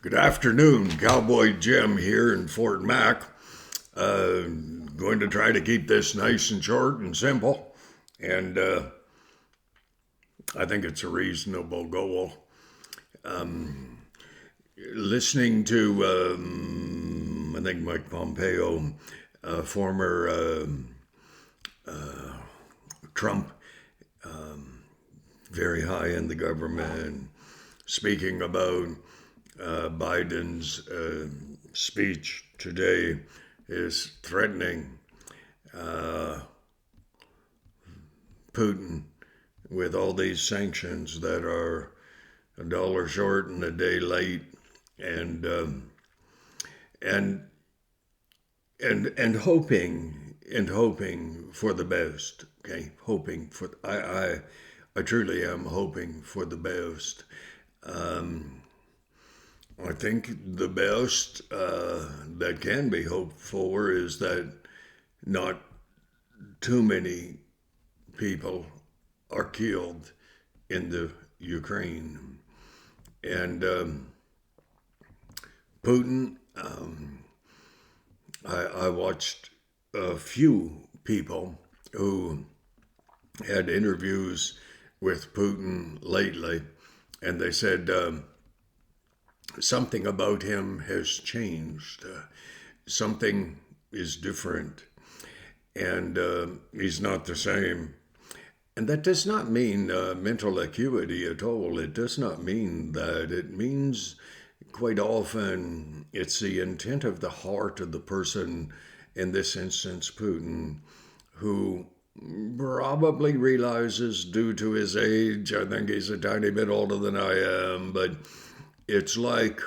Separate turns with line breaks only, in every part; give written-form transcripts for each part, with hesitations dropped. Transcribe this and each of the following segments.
Good afternoon, Cowboy Jim here in Fort Mac. Going to try to keep this nice and short and simple, and I think it's a reasonable goal. Listening to, I think Mike Pompeo, former Trump, very high in the government, speaking about Biden's speech today is threatening Putin with all these sanctions that are a dollar short and a day late, and and hoping for the best. Okay, hoping for I truly am hoping for the best. I think the best that can be hoped for is that not too many people are killed in the Ukraine. And Putin, I watched a few people who had interviews with Putin lately, and they said something about him has changed. Something is different, and he's not the same. And that does not mean mental acuity at all. It does not mean that. It means quite often it's the intent of the heart of the person, in this instance, Putin, who probably realizes due to his age, I think he's a tiny bit older than I am, but it's like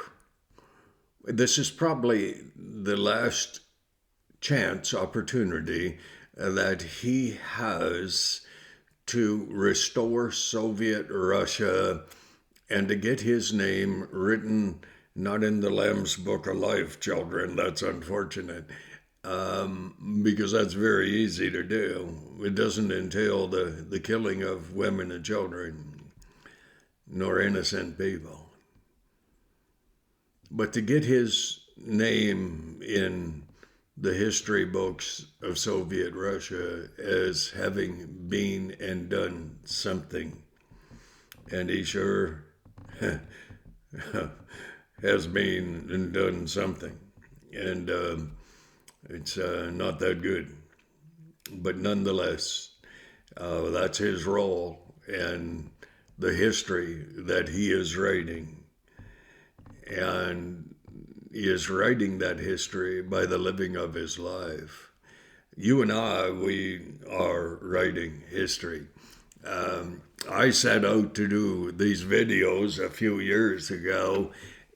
this is probably the last chance opportunity that he has to restore Soviet Russia and to get his name written not in the Lamb's Book of Life, children. That's unfortunate, because that's very easy to do. It doesn't entail the killing of women and children, nor innocent people. But to get his name in the history books of Soviet Russia as having been and done something, and he sure has been and done something, and it's not that good. But nonetheless, that's his role and the history that he is writing. And he is writing that history by the living of his life. You and I, we are writing history. I set out to do these videos a few years ago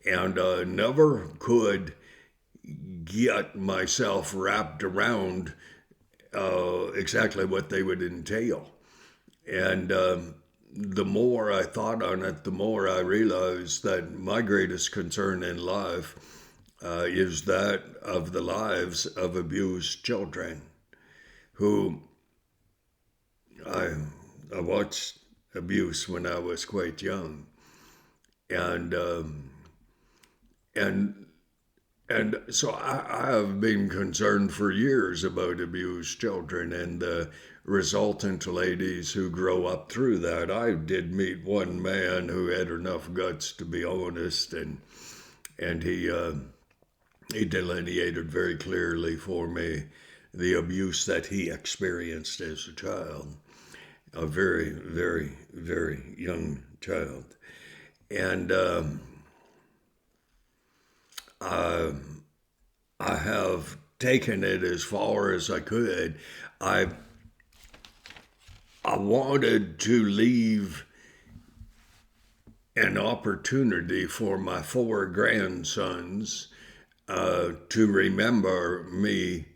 and never could get myself wrapped around exactly what they would entail. And the more I thought on it, the more I realized that my greatest concern in life is that of the lives of abused children who I, I watched abuse when I was quite young. And and And so I have been concerned for years about abused children and the resultant ladies who grow up through that. I did meet one man who had enough guts to be honest, and he delineated very clearly for me the abuse that he experienced as a child, a very, very, very young child. And uh, I have taken it as far as I could. I I wanted to leave an opportunity for my four grandsons to remember me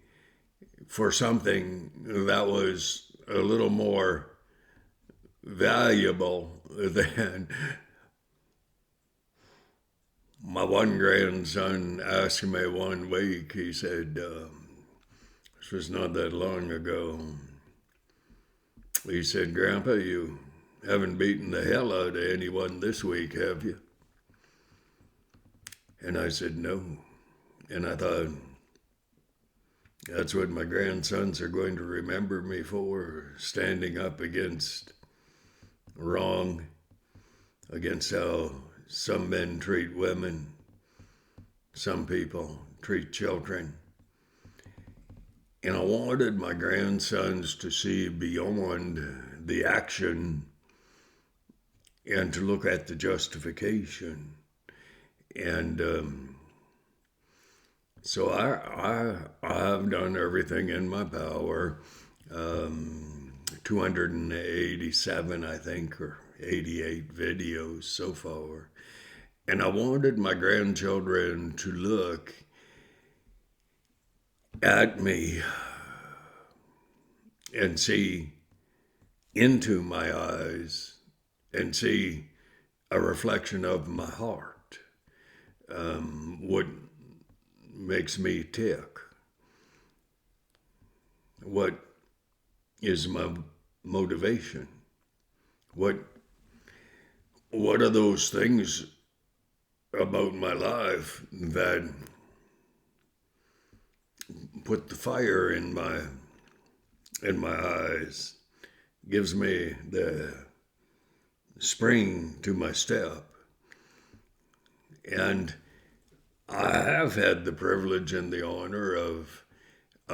for something that was a little more valuable than my one grandson asked me one week. He said, this was not that long ago. He said, Grandpa, you haven't beaten the hell out of anyone this week, have you? And I said, no. And I thought, that's what my grandsons are going to remember me for, standing up against wrong, against how some men treat women, some people treat children. And I wanted my grandsons to see beyond the action and to look at the justification. And so I've done everything in my power. 287, I think, or 88 videos so far. And I wanted my grandchildren to look at me and see into my eyes and see a reflection of my heart. What makes me tick? What is my motivation? What are those things about my life that put the fire in my eyes, gives me the spring to my step? And I have had the privilege and the honor of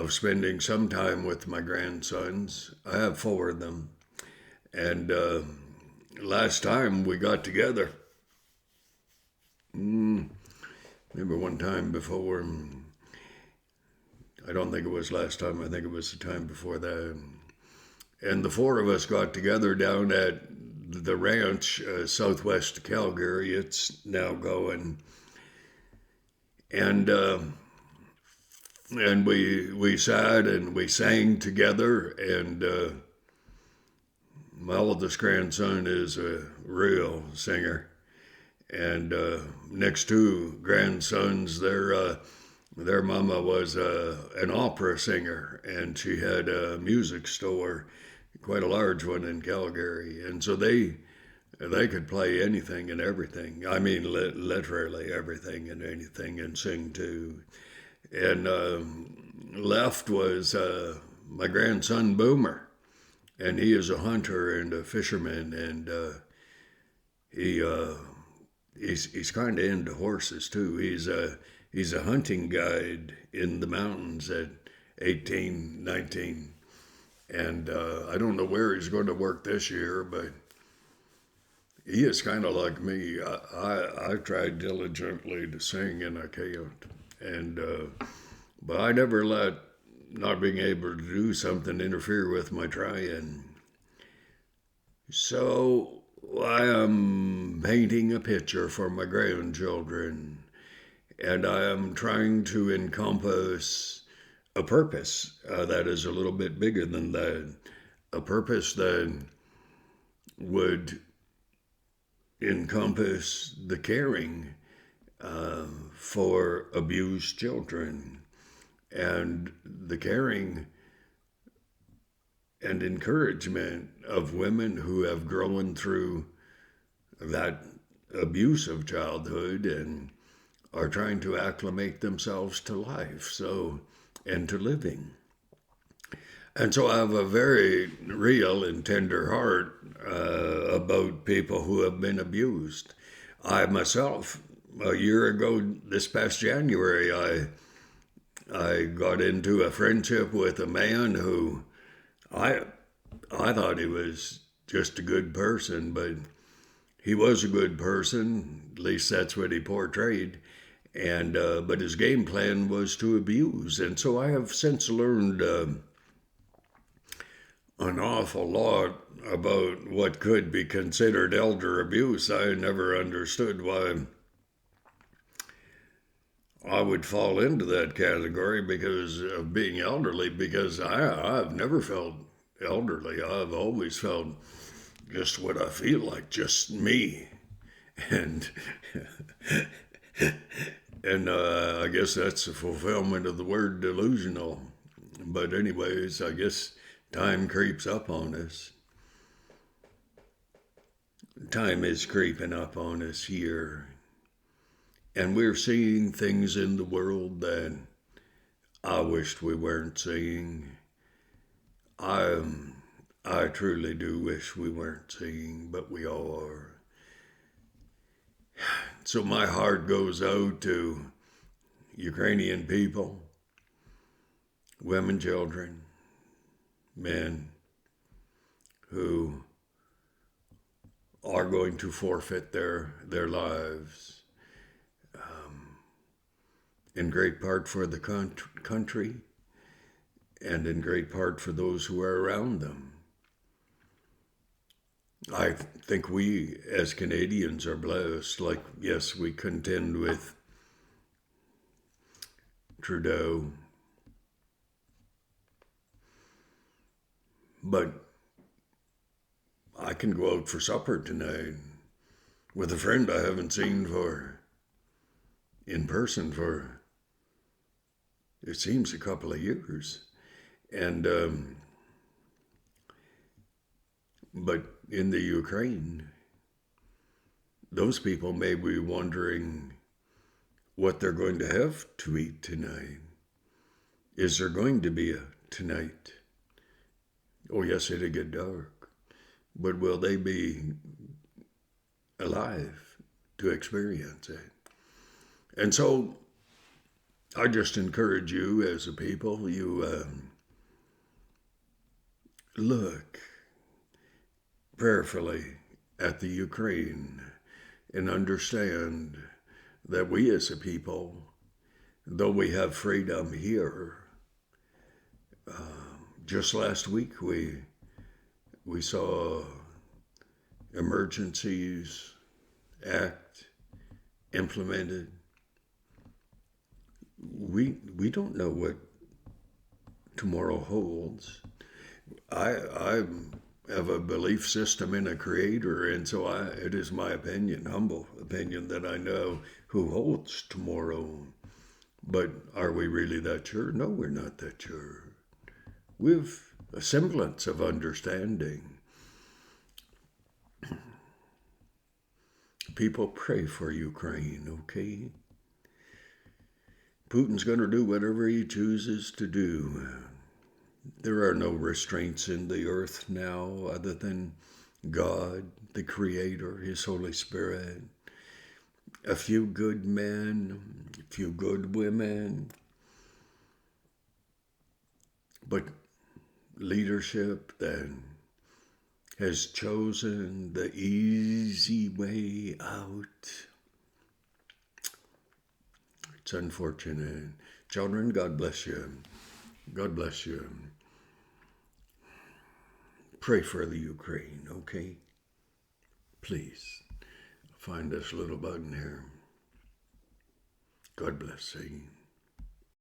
spending some time with my grandsons. I have 4 of them. And last time we got together, maybe one time before, I don't think it was last time, I think it was the time before that. And the 4 of us got together down at the ranch southwest of Calgary. It's now going. And we sat and we sang together, and my oldest grandson is a real singer. And next 2 grandsons, their mama was an opera singer, and she had a music store, quite a large one in Calgary. And so they could play anything and everything. I mean, literally everything and anything, and sing too. And left was my grandson Boomer, and he is a hunter and a fisherman, and he's kind of into horses too. He's a hunting guide in the mountains at 18, 19, and I don't know where he's going to work this year, but he is kind of like me. I tried diligently to sing, and I can't. And but I never let not being able to do something interfere with my trying. So I am painting a picture for my grandchildren, and I am trying to encompass a purpose that is a little bit bigger than that. A purpose that would encompass the caring for abused children, and the caring and encouragement of women who have grown through that abusive childhood and are trying to acclimate themselves to life, and to living. And so I have a very real and tender heart about people who have been abused. I myself, a year ago, this past January, I got into a friendship with a man who I thought he was just a good person, but he was a good person. At least that's what he portrayed. And but his game plan was to abuse. And so I have since learned an awful lot about what could be considered elder abuse. I never understood why I would fall into that category because of being elderly, because I've never felt elderly. I've always felt just what I feel like, just me. And and I guess that's the fulfillment of the word delusional. But anyways, I guess time creeps up on us. Time is creeping up on us here. And we're seeing things in the world that I wished we weren't seeing. I, I truly do wish we weren't seeing, but we are. So my heart goes out to Ukrainian people, women, children, men who are going to forfeit their lives, in great part for the country and in great part for those who are around them. I think we as Canadians are blessed. Like, yes, we contend with Trudeau, but I can go out for supper tonight with a friend I haven't seen in person for, it seems, a couple of years. And, but in the Ukraine, those people may be wondering what they're going to have to eat tonight. Is there going to be a tonight? Oh, yes, it'll get dark. But will they be alive to experience it? And so I just encourage you as a people, you look prayerfully at the Ukraine and understand that we as a people, though we have freedom here, just last week we saw Emergencies Act implemented. We don't know what tomorrow holds. I have a belief system in a creator, and so it is my opinion, humble opinion, that I know who holds tomorrow. But are we really that sure? No, we're not that sure. We've a semblance of understanding. People, pray for Ukraine, okay? Putin's going to do whatever he chooses to do. There are no restraints in the earth now other than God, the Creator, His Holy Spirit, a few good men, a few good women, but leadership that has chosen the easy way out. It's unfortunate. Children, God bless you. God bless you. Pray for the Ukraine, okay? Please. Find this little button here. God bless you.